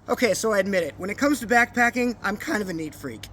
Okay, so I admit it, when it comes to backpacking, I'm kind of a neat freak.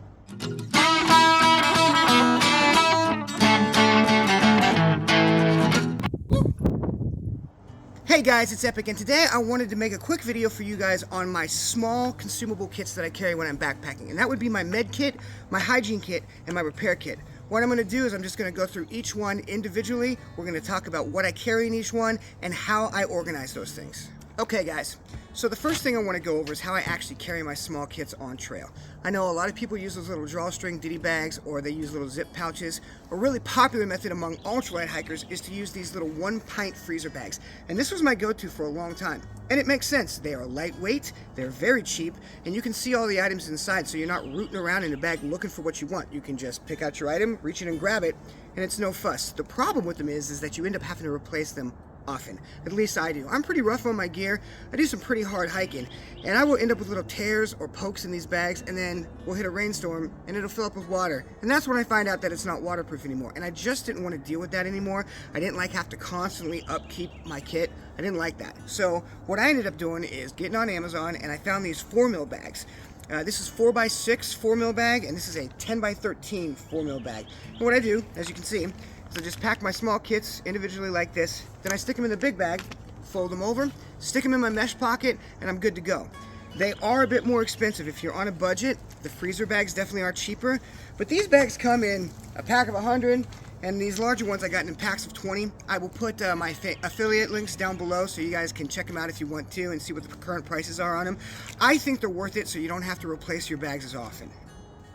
Hey guys, it's Epic, and today I wanted to make a quick video for you guys on my small consumable kits that I carry when I'm backpacking. And that would be my med kit, my hygiene kit, and my repair kit. What I'm going to do is I'm just going to go through each one individually. We're going to talk about what I carry in each one and how I organize those things. Okay guys, so the first thing I want to go over is how I actually carry my small kits on trail. I know a lot of people use those little drawstring ditty bags, or they use little zip pouches. A really popular method among ultralight hikers is to use these little 1-pint freezer bags. And this was my go-to for a long time. And it makes sense. They are lightweight, they're very cheap, and you can see all the items inside, so you're not rooting around in a bag looking for what you want. You can just pick out your item, reach in and grab it, and it's no fuss. The problem with them is that you end up having to replace them often. At least I do. I'm pretty rough on my gear. I do some pretty hard hiking, and I will end up with little tears or pokes in these bags, and then we'll hit a rainstorm and it'll fill up with water. And that's when I find out that it's not waterproof anymore. And I just didn't want to deal with that anymore. I didn't like have to constantly upkeep my kit. I didn't like that. So what I ended up doing is getting on Amazon, and I found these 4mm bags. This is 4x6 4mm bag, and this is a 10x13 4mm bag. And what I do, as you can see, so just pack my small kits individually like this, then I stick them in the big bag, fold them over, stick them in my mesh pocket, and I'm good to go. They are a bit more expensive if you're on a budget. The freezer bags definitely are cheaper, but these bags come in a pack of 100, and these larger ones I got in packs of 20. I will put my affiliate links down below so you guys can check them out if you want to and see what the current prices are on them. I think they're worth it so you don't have to replace your bags as often.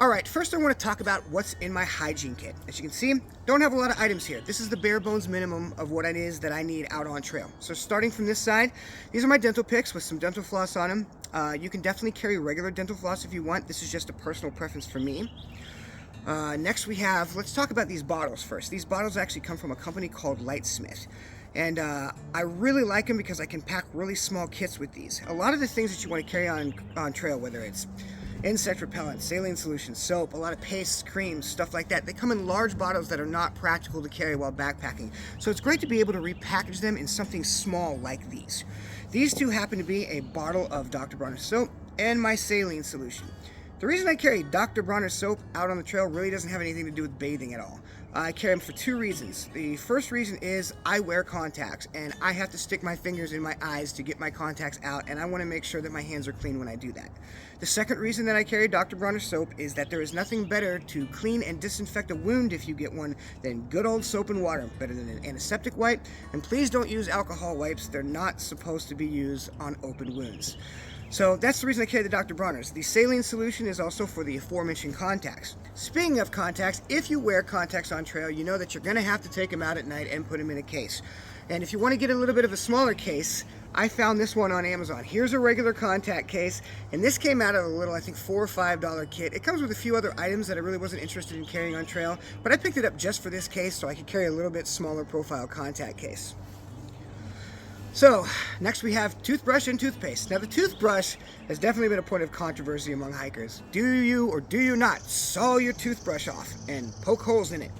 Alright, first I want to talk about what's in my hygiene kit. As you can see, don't have a lot of items here. This is the bare bones minimum of what it is that I need out on trail. So starting from this side, these are my dental picks with some dental floss on them. You can definitely carry regular dental floss if you want. This is just a personal preference for me. Next we have, let's talk about these bottles first. These bottles actually come from a company called Litesmith. And I really like them because I can pack really small kits with these. A lot of the things that you want to carry on trail, whether it's insect repellent, saline solution, soap, a lot of pastes, creams, stuff like that. They come in large bottles that are not practical to carry while backpacking. So it's great to be able to repackage them in something small like these. These two happen to be a bottle of Dr. Bronners soap and my saline solution. The reason I carry Dr. Bronners soap out on the trail really doesn't have anything to do with bathing at all. I carry them for two reasons. The first reason is I wear contacts, and I have to stick my fingers in my eyes to get my contacts out, and I want to make sure that my hands are clean when I do that. The second reason that I carry Dr. Bronners soap is that there is nothing better to clean and disinfect a wound if you get one than good old soap and water, better than an antiseptic wipe. And please don't use alcohol wipes. They're not supposed to be used on open wounds. So that's the reason I carry the Dr. Bronners. The saline solution is also for the aforementioned contacts. Speaking of contacts, if you wear contacts on trail, you know that you're going to have to take them out at night and put them in a case. And if you want to get a little bit of a smaller case, I found this one on Amazon. Here's a regular contact case, and this came out of a little, I think, $4 or $5 kit. It comes with a few other items that I really wasn't interested in carrying on trail, but I picked it up just for this case so I could carry a little bit smaller profile contact case. So, next we have toothbrush and toothpaste. Now the toothbrush has definitely been a point of controversy among hikers. Do you or do you not saw your toothbrush off and poke holes in it?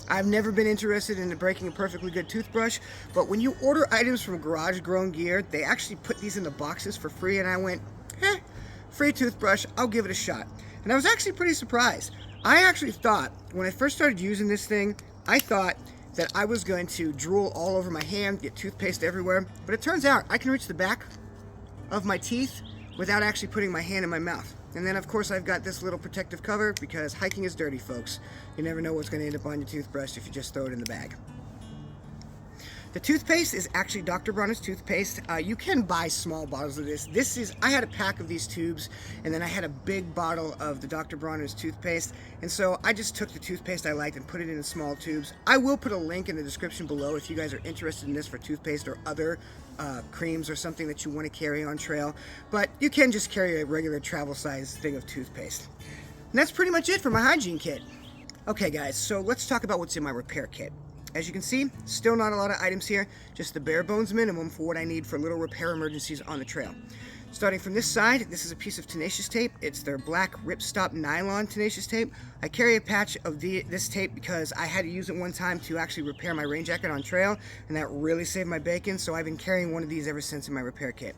I've never been interested in breaking a perfectly good toothbrush, but when you order items from Garage Grown Gear, they actually put these in the boxes for free, and I went, free toothbrush, I'll give it a shot. And I was actually pretty surprised. I actually thought, when I first started using this thing, I thought that I was going to drool all over my hand, get toothpaste everywhere, but it turns out I can reach the back of my teeth without actually putting my hand in my mouth. And then of course I've got this little protective cover because hiking is dirty, folks. You never know what's going to end up on your toothbrush if you just throw it in the bag. The toothpaste is actually Dr. Bronners toothpaste. You can buy small bottles of this. I had a pack of these tubes, and then I had a big bottle of the Dr. Bronners toothpaste, and so I just took the toothpaste I liked and put it in small tubes. I will put a link in the description below if you guys are interested in this for toothpaste or other creams or something that you want to carry on trail, but you can just carry a regular travel size thing of toothpaste. And that's pretty much it for my hygiene kit. Okay guys, so let's talk about what's in my repair kit. As you can see, still not a lot of items here, just the bare bones minimum for what I need for little repair emergencies on the trail. Starting from this side, this is a piece of Tenacious tape. It's their black ripstop nylon Tenacious tape. I carry a patch of this tape because I had to use it one time to actually repair my rain jacket on trail, and that really saved my bacon, so I've been carrying one of these ever since in my repair kit.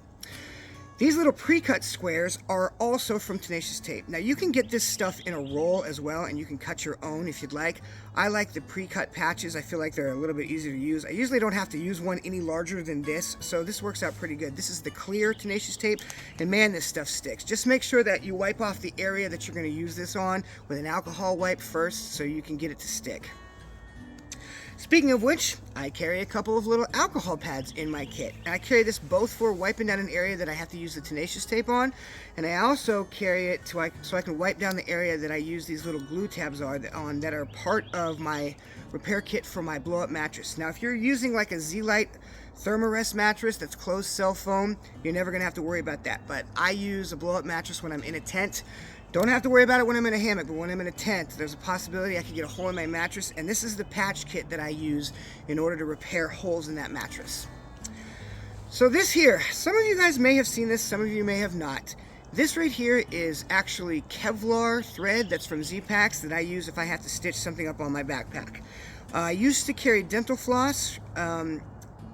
These little pre-cut squares are also from Tenacious Tape. Now you can get this stuff in a roll as well, and you can cut your own if you'd like. I like the pre-cut patches. I feel like they're a little bit easier to use. I usually don't have to use one any larger than this, so this works out pretty good. This is the clear Tenacious Tape, and man, this stuff sticks. Just make sure that you wipe off the area that you're going to use this on with an alcohol wipe first so you can get it to stick. Speaking of which, I carry a couple of little alcohol pads in my kit. And I carry this both for wiping down an area that I have to use the Tenacious Tape on, and I also carry it so I can wipe down the area that I use these little glue tabs on that are part of my repair kit for my blow-up mattress. Now, if you're using like a Z-Lite Thermarest mattress that's closed cell foam, you're never going to have to worry about that. But I use a blow-up mattress when I'm in a tent. Don't have to worry about it when I'm in a hammock, but when I'm in a tent, there's a possibility I could get a hole in my mattress, and this is the patch kit that I use in order to repair holes in that mattress. So this here, some of you guys may have seen this, some of you may have not. This right here is actually Kevlar thread that's from Zpacks that I use if I have to stitch something up on my backpack. I used to carry dental floss.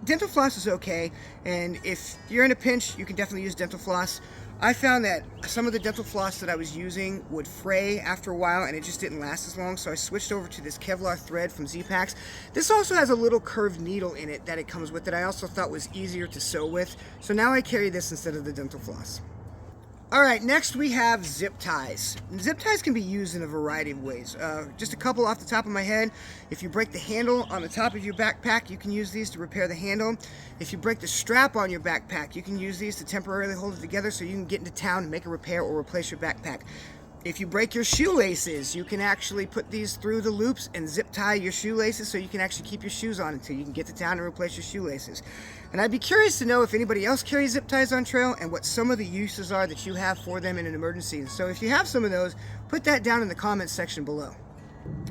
Dental floss is okay, and if you're in a pinch, you can definitely use dental floss. I found that some of the dental floss that I was using would fray after a while, and it just didn't last as long, so I switched over to this Kevlar thread from Zpacks. This also has a little curved needle in it that it comes with that I also thought was easier to sew with, so now I carry this instead of the dental floss. Alright, next we have zip ties. Zip ties can be used in a variety of ways. Just a couple off the top of my head. If you break the handle on the top of your backpack, you can use these to repair the handle. If you break the strap on your backpack, you can use these to temporarily hold it together so you can get into town and make a repair or replace your backpack. If you break your shoelaces, you can actually put these through the loops and zip tie your shoelaces so you can actually keep your shoes on until you can get to town and replace your shoelaces. And I'd be curious to know if anybody else carries zip ties on trail and what some of the uses are that you have for them in an emergency. So if you have some of those, put that down in the comments section below.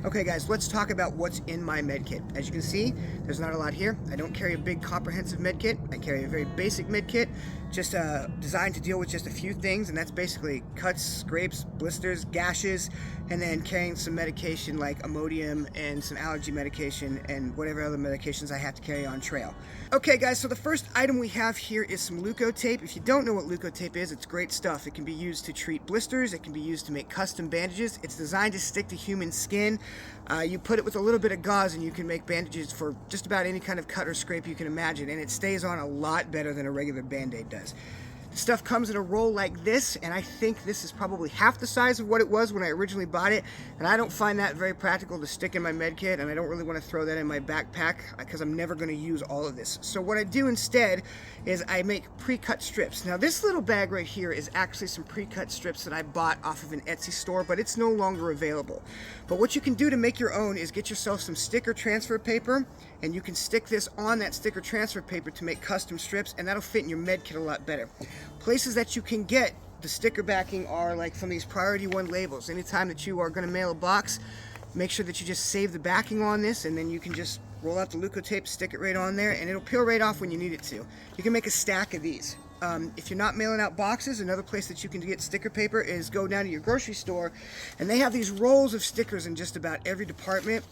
Okay guys, let's talk about what's in my med kit. As you can see, there's not a lot here. I don't carry a big comprehensive med kit. I carry a very basic med kit, just designed to deal with just a few things, and that's basically cuts, scrapes, blisters, gashes, and then carrying some medication like Imodium and some allergy medication and whatever other medications I have to carry on trail. Okay guys, so the first item we have here is some Leuko Tape. If you don't know what Leuko Tape is, it's great stuff. It can be used to treat blisters, it can be used to make custom bandages. It's designed to stick to human skin. You put it with a little bit of gauze and you can make bandages for just about any kind of cut or scrape you can imagine, and it stays on a lot better than a regular Band-Aid does. The stuff comes in a roll like this, and I think this is probably half the size of what it was when I originally bought it, and I don't find that very practical to stick in my med kit, and I don't really want to throw that in my backpack because I'm never going to use all of this. So what I do instead is I make pre-cut strips. Now this little bag right here is actually some pre-cut strips that I bought off of an Etsy store, but it's no longer available. But what you can do to make your own is get yourself some sticker transfer paper, and you can stick this on that sticker transfer paper to make custom strips, and that'll fit in your med kit a lot better. Places that you can get the sticker backing are like from these Priority 1 labels. Anytime that you are going to mail a box, make sure that you just save the backing on this, and then you can just roll out the Leuko Tape, stick it right on there, and it'll peel right off when you need it to. You can make a stack of these. If you're not mailing out boxes, another place that you can get sticker paper is go down to your grocery store, and they have these rolls of stickers in just about every department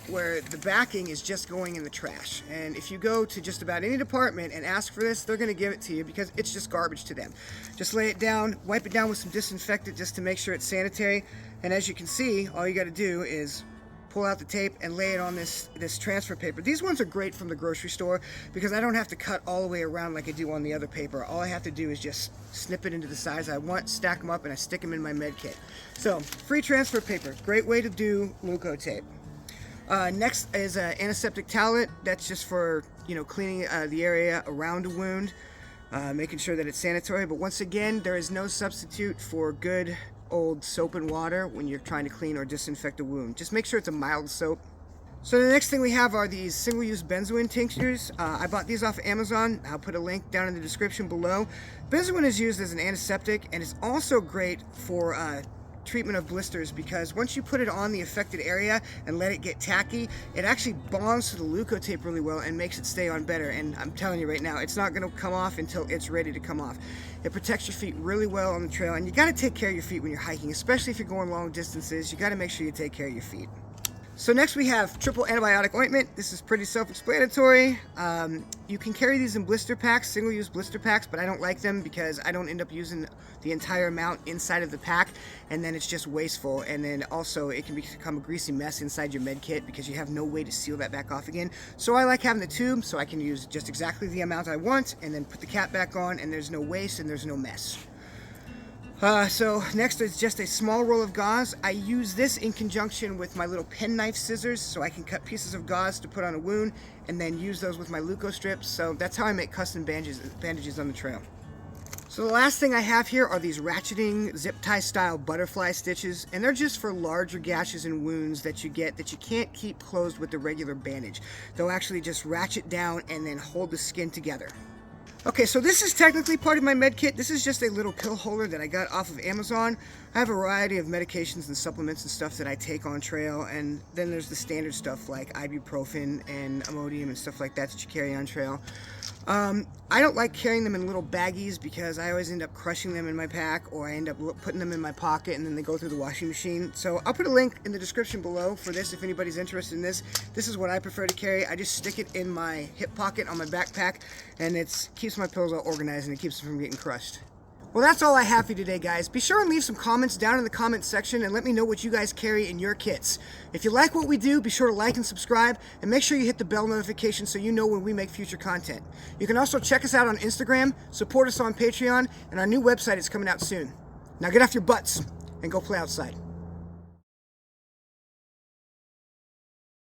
where the backing is just going in the trash. And if you go to just about any department and ask for this, they're going to give it to you because it's just garbage to them. Just lay it down, wipe it down with some disinfectant just to make sure it's sanitary, and as you can see, all you got to do is pull out the tape and lay it on this transfer paper. These ones are great from the grocery store because I don't have to cut all the way around like I do on the other paper. All I have to do is just snip it into the size I want, stack them up, and I stick them in my med kit. So, free transfer paper, great way to do Leuko Tape. Next is an antiseptic towelette. That's just for, cleaning the area around a wound, making sure that it's sanitary. But once again, there is no substitute for good old soap and water when you're trying to clean or disinfect a wound. Just make sure it's a mild soap. So the next thing we have are these single-use benzoin tinctures. I bought these off of Amazon. I'll put a link down in the description below. Benzoin is used as an antiseptic, and it's also great for treatment of blisters because once you put it on the affected area and let it get tacky, it actually bonds to the Leuko Tape really well and makes it stay on better. And I'm telling you right now, it's not going to come off until it's ready to come off. It protects your feet really well on the trail, and you got to take care of your feet when you're hiking, especially if you're going long distances. You got to make sure you take care of your feet. So next we have triple antibiotic ointment. This is pretty self-explanatory. You can carry these in blister packs, single-use blister packs, but I don't like them because I don't end up using the entire amount inside of the pack, and then it's just wasteful, and then also it can become a greasy mess inside your med kit because you have no way to seal that back off again. So I like having the tube so I can use just exactly the amount I want and then put the cap back on, and there's no waste and there's no mess. So next is just a small roll of gauze. I use this in conjunction with my little penknife scissors so I can cut pieces of gauze to put on a wound and then use those with my Leuko strips. So that's how I make custom bandages on the trail. So the last thing I have here are these ratcheting zip tie style butterfly stitches, and they're just for larger gashes and wounds that you get that you can't keep closed with the regular bandage. They'll actually just ratchet down and then hold the skin together. Okay, so this is technically part of my med kit. This is just a little pill holder that I got off of Amazon. I have a variety of medications and supplements and stuff that I take on trail, and then there's the standard stuff like ibuprofen and Imodium and stuff like that that you carry on trail. I don't like carrying them in little baggies because I always end up crushing them in my pack, or I end up putting them in my pocket and then they go through the washing machine. So I'll put a link in the description below for this if anybody's interested in this. This is what I prefer to carry. I just stick it in my hip pocket on my backpack, and it keeps my pills all organized and it keeps them from getting crushed. Well, that's all I have for you today, guys. Be sure and leave some comments down in the comments section and let me know what you guys carry in your kits. If you like what we do, be sure to like and subscribe, and make sure you hit the bell notification so you know when we make future content. You can also check us out on Instagram, support us on Patreon, and our new website is coming out soon. Now get off your butts and go play outside.